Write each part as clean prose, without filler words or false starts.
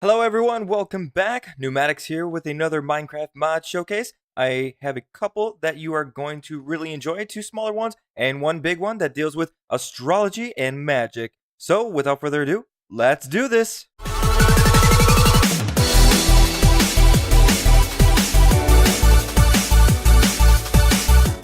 Hello everyone, welcome back. Neumatix here with another Minecraft mod showcase. I have a couple that you are going to really enjoy, two smaller ones and one big one that deals with astrology and magic. So without further ado, let's do this!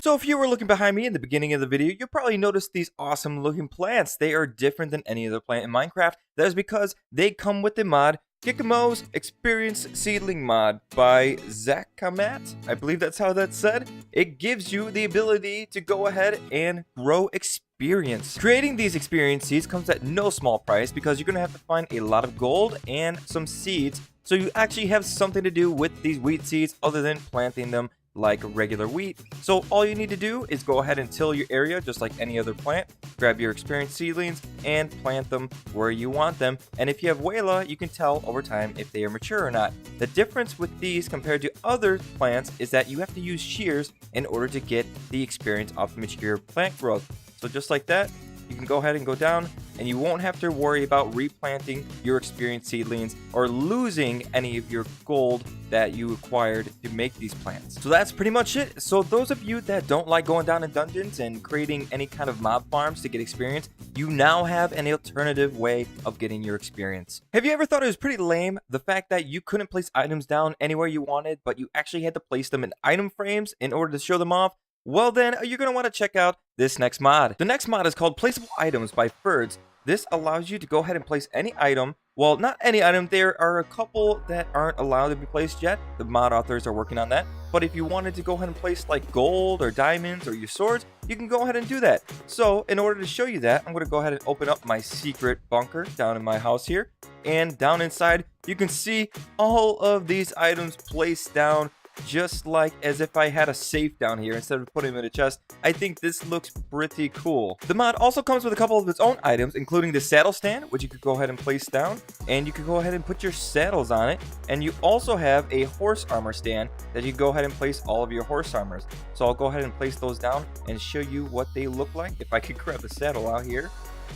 So if you were looking behind me in the beginning of the video, you probably noticed these awesome looking plants. They are different than any other plant in Minecraft. That is because they come with the mod Gikamo's Experience Seedling mod by Zakamat. I believe that's how that's said. It gives you the ability to go ahead and grow experience. Creating these experience seeds comes at no small price because you're going to have to find a lot of gold and some seeds. So you actually have something to do with these wheat seeds other than planting them like regular wheat. So all you need to do is go ahead and till your area just like any other plant, grab your experience seedlings and plant them where you want them. And if you have Wayla, you can tell over time if they are mature or not. The difference with these compared to other plants is that you have to use shears in order to get the experience off mature plant growth. So just like that, you can go ahead and go down and you won't have to worry about replanting your experience seedlings or losing any of your gold that you acquired to make these plants. So that's pretty much it. So those of you that don't like going down in dungeons and creating any kind of mob farms to get experience, you now have an alternative way of getting your experience. Have you ever thought it was pretty lame, the fact that you couldn't place items down anywhere you wanted, but you actually had to place them in item frames in order to show them off? Well then, you're going to want to check out this next mod. The next mod is called Placeable Items by Ferds. This allows you to go ahead and place any item. Well, not any item. There are a couple that aren't allowed to be placed yet. The mod authors are working on that. But if you wanted to go ahead and place like gold or diamonds or your swords, you can go ahead and do that. So in order to show you that, I'm going to go ahead and open up my secret bunker down in my house here. And down inside, you can see all of these items placed down just like as if I had a safe down here instead of putting them in a chest. I think this looks pretty cool. The mod also comes with a couple of its own items, including the saddle stand, which you could go ahead and place down, and you can go ahead and put your saddles on it. And you also have a horse armor stand that you can go ahead and place all of your horse armors. So I'll go ahead and place those down and show you what they look like. If I could grab the saddle out here,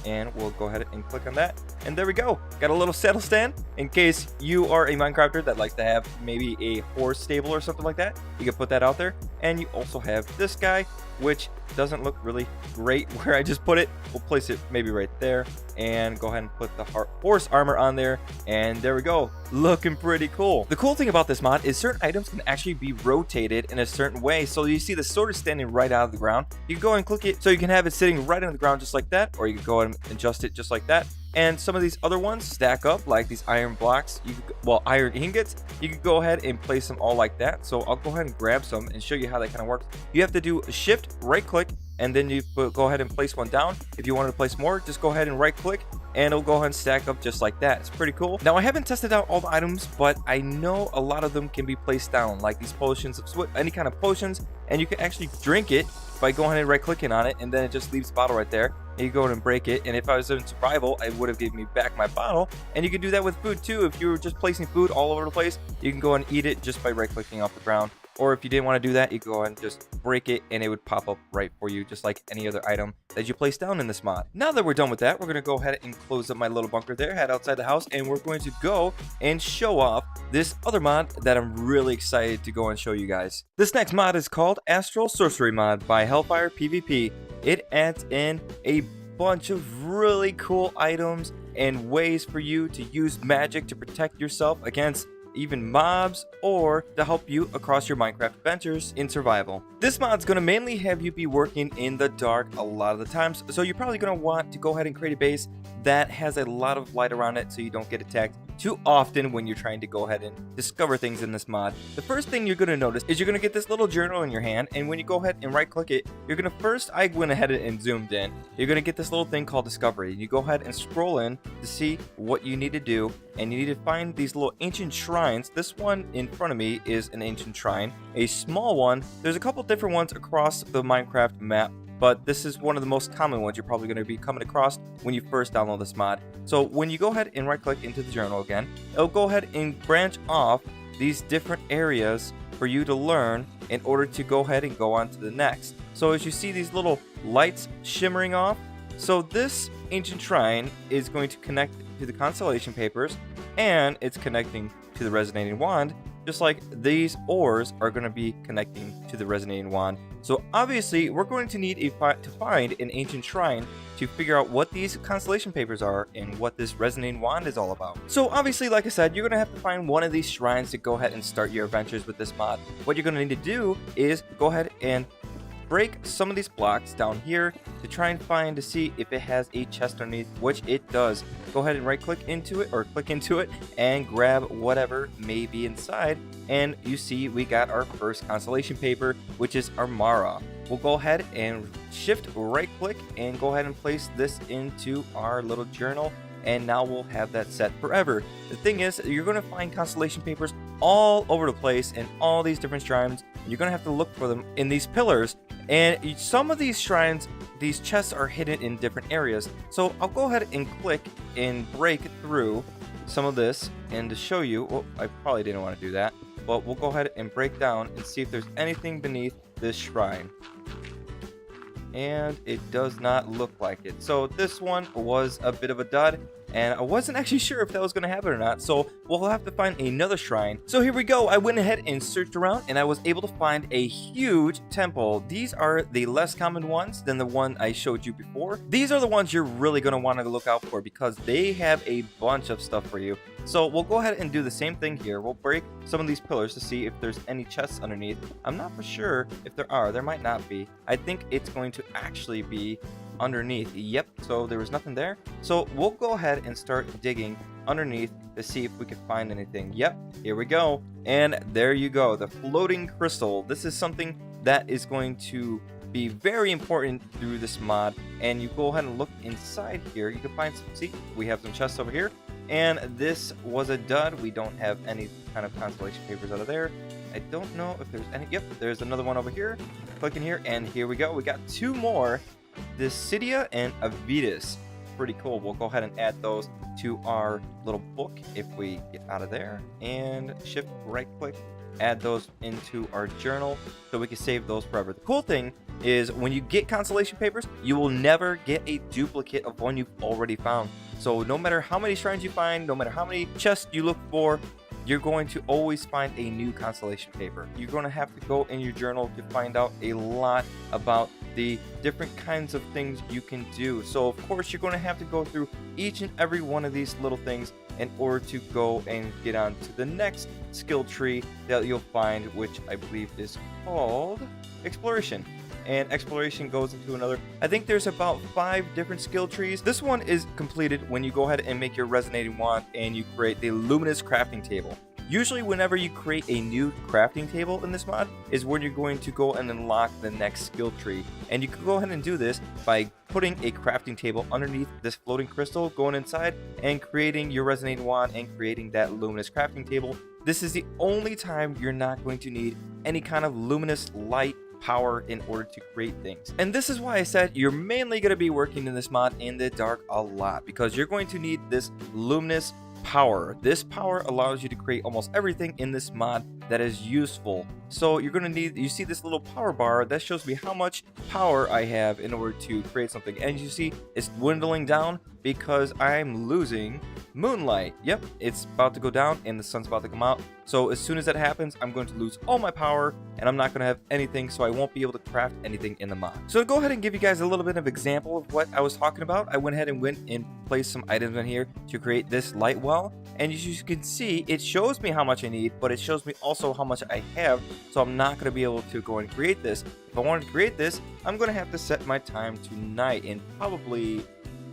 and we'll go ahead and click on that, and there we go. Got a little saddle stand in case you are a Minecrafter that likes to have maybe a horse stable or something like that. You can put that out there. And you also have this guy, which doesn't look really great where I just put it. We'll place it maybe right there and go ahead and put the horse armor on there, and there we go, looking pretty cool. The cool thing about this mod is certain items can actually be rotated in a certain way. So you see the sword is standing right out of the ground. You can go and click it so you can have it sitting right on the ground just like that, or you can go ahead and adjust it just like that. And some of these other ones stack up like these iron blocks, iron ingots. You could go ahead and place them all like that. So I'll go ahead and grab some and show you how that kind of works. You have to do a shift, right click, and then you go ahead and place one down. If you wanted to place more, just go ahead and right click and it'll go ahead and stack up just like that. It's pretty cool. Now I haven't tested out all the items, but I know a lot of them can be placed down, like these potions of any kind of potions, and you can actually drink it by going ahead and right clicking on it, and then it just leaves the bottle right there. And you go ahead and break it, and if I was in survival, I would have given me back my bottle. And you can do that with food too. If you were just placing food all over the place, you can go and eat it just by right clicking off the ground. Or if you didn't want to do that, you go ahead and just break it and it would pop up right for you, just like any other item that you place down in this mod. Now that we're done with that, we're going to go ahead and close up my little bunker there, head outside the house, and we're going to go and show off this other mod that I'm really excited to go and show you guys. This next mod is called Astral Sorcery mod by Hellfire PvP. It adds in a bunch of really cool items and ways for you to use magic to protect yourself against even mobs, or to help you across your Minecraft adventures in survival. This mod's going to mainly have you be working in the dark a lot of the times, so you're probably going to want to go ahead and create a base that has a lot of light around it so you don't get attacked too often when you're trying to go ahead and discover things in this mod. The first thing you're going to notice is you're going to get this little journal in your hand, and when you go ahead and right click it, you're going to first, I went ahead and zoomed in, you're going to get this little thing called discovery. You go ahead and scroll in to see what you need to do, and you need to find these little ancient shrines. This one in front of me is an ancient shrine. A small one, there's a couple different ones across the Minecraft map, but this is one of the most common ones you're probably going to be coming across when you first download this mod. So when you go ahead and right click into the journal again, it'll go ahead and branch off these different areas for you to learn in order to go ahead and go on to the next. So as you see these little lights shimmering off, so this ancient shrine is going to connect to the constellation papers, and it's connecting to the resonating wand, just like these ores are going to be connecting to the resonating wand. So obviously we're going to need to find an ancient shrine to figure out what these constellation papers are and what this resonating wand is all about. So obviously, like I said, you're going to have to find one of these shrines to go ahead and start your adventures with this mod. What you're going to need to do is go ahead and break some of these blocks down here to try and to see if it has a chest underneath, which it does. Go ahead and right click into it, or click into it, and grab whatever may be inside, and you see we got our first constellation paper, which is Armara. We'll go ahead and shift right click and go ahead and place this into our little journal, and now we'll have that set forever. The thing is, you're going to find constellation papers all over the place in all these different shrines. You're going to have to look for them in these pillars, and some of these shrines, these chests are hidden in different areas. So I'll go ahead and click and break through some of this, and to show you, well, I probably didn't want to do that, but we'll go ahead and break down and see if there's anything beneath this shrine. And it does not look like it. So this one was a bit of a dud, and I wasn't actually sure if that was going to happen or not, so we'll have to find another shrine. So here we go. I went ahead and searched around, and I was able to find a huge temple. These are the less common ones than the one I showed you before. These are the ones you're really going to want to look out for because they have a bunch of stuff for you. So we'll go ahead and do the same thing here. We'll break some of these pillars to see if there's any chests underneath. I'm not for sure if there are. There might not be. I think it's going to actually be underneath. Yep, so there was nothing there. So we'll go ahead and start digging underneath to see if we can find anything. Yep, here we go. And there you go, the floating crystal. This is something that is going to be very important through this mod. And you go ahead and look inside here. You can find some, see, we have some chests over here. And this was a dud. We don't have any kind of constellation papers out of there. I don't know if there's any. Yep, there's another one over here. Click in here, and here we go. We got two more. Dissidia and Avitus. Pretty cool. We'll go ahead and add those to our little book if we get out of there. And shift right click, add those into our journal so we can save those forever. The cool thing is when you get constellation papers, you will never get a duplicate of one you've already found. So no matter how many shrines you find, no matter how many chests you look for, you're going to always find a new constellation paper. You're going to have to go in your journal to find out a lot about the different kinds of things you can do. So of course you're going to have to go through each and every one of these little things in order to go and get on to the next skill tree that you'll find, which I believe is called Exploration. And exploration goes into another. I think there's about 5 different skill trees. This one is completed when you go ahead and make your resonating wand and you create the luminous crafting table. Usually whenever you create a new crafting table in this mod is when you're going to go and unlock the next skill tree. And you can go ahead and do this by putting a crafting table underneath this floating crystal, going inside and creating your resonating wand and creating that luminous crafting table. This is the only time you're not going to need any kind of luminous light power in order to create things. And this is why I said you're mainly going to be working in this mod in the dark a lot, because you're going to need this luminous power. This power allows you to create almost everything in this mod that is useful. So you're going to need, you see this little power bar that shows me how much power I have in order to create something, and you see it's dwindling down because I'm losing moonlight. Yep, it's about to go down and the sun's about to come out. So as soon as that happens, I'm going to lose all my power and I'm not going to have anything, so I won't be able to craft anything in the mod. So to go ahead and give you guys a little bit of example of what I was talking about, I went ahead and placed some items in here to create this light well. And as you can see, it shows me how much I need, but it shows me also how much I have. So I'm not going to be able to go and create this. If I wanted to create this, I'm going to have to set my time to night and probably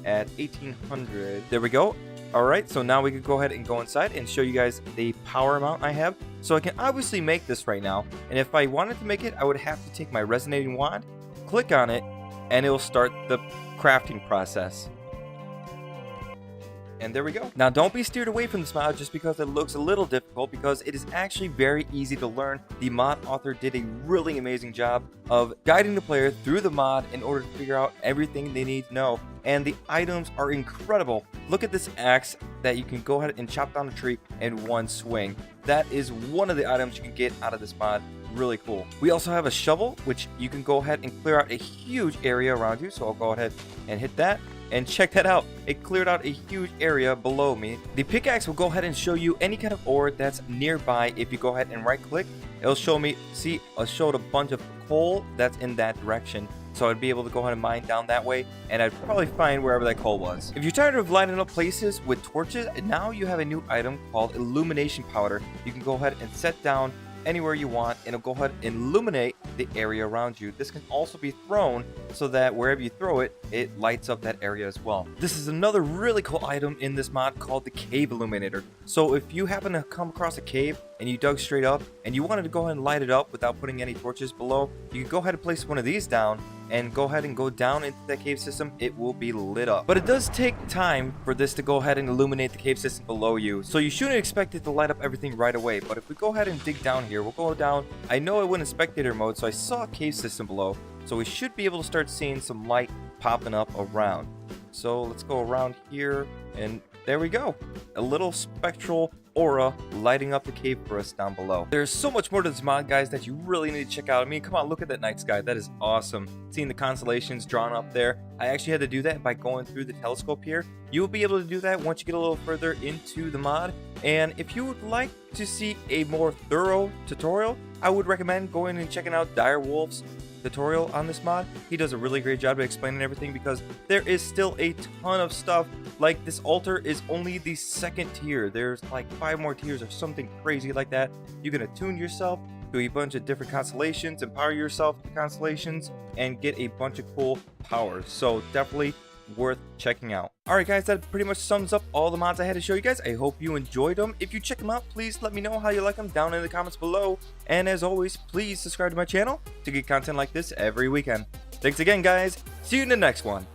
at 1800. There we go. Alright, so now we can go ahead and go inside and show you guys the power amount I have. So I can obviously make this right now, and if I wanted to make it, I would have to take my resonating wand, click on it, and it will start the crafting process. And there we go. Now don't be steered away from this mod just because it looks a little difficult, because it is actually very easy to learn. The mod author did a really amazing job of guiding the player through the mod in order to figure out everything they need to know. And the items are incredible. Look at this axe that you can go ahead and chop down a tree in one swing. That is one of the items you can get out of this mod. Really cool. We also have a shovel, which you can go ahead and clear out a huge area around you. So I'll go ahead and hit that. And check that out, it cleared out a huge area below me. The pickaxe will go ahead and show you any kind of ore that's nearby. If you go ahead and right click, it'll show me, see, it showed a bunch of coal that's in that direction. So I'd be able to go ahead and mine down that way, and I'd probably find wherever that coal was. If you're tired of lighting up places with torches, now you have a new item called illumination powder. You can go ahead and set down anywhere you want, and it'll go ahead and illuminate the area around you. This can also be thrown so that wherever you throw it, it lights up that area as well. This is another really cool item in this mod called the Cave Illuminator. So if you happen to come across a cave and you dug straight up and you wanted to go ahead and light it up without putting any torches below, you can go ahead and place one of these down and go ahead and go down into that cave system. It will be lit up. But it does take time for this to go ahead and illuminate the cave system below you, so you shouldn't expect it to light up everything right away. But if we go ahead and dig down here, we'll go down. I know I went in spectator mode, so I saw a cave system below, so we should be able to start seeing some light popping up around. So let's go around here, and there we go, a little spectral aura lighting up the cave for us down below. There's so much more to this mod, guys, that you really need to check out. I mean, come on, look at that night sky. That is awesome. Seeing the constellations drawn up there. I actually had to do that by going through the telescope here. You'll be able to do that once you get a little further into the mod. And if you would like to see a more thorough tutorial, I would recommend going and checking out Direwolf's tutorial on this mod. He does a really great job of explaining everything, because there is still a ton of stuff. Like, this altar is only the second tier. There's like 5 more tiers or something crazy like that. You can attune yourself to a bunch of different constellations, empower yourself to constellations, and get a bunch of cool powers. So definitely worth checking out. Alright guys, that pretty much sums up all the mods I had to show you guys. I hope you enjoyed them. If you check them out, please let me know how you like them down in the comments below. And as always, please subscribe to my channel to get content like this every weekend. Thanks again, guys. See you in the next one.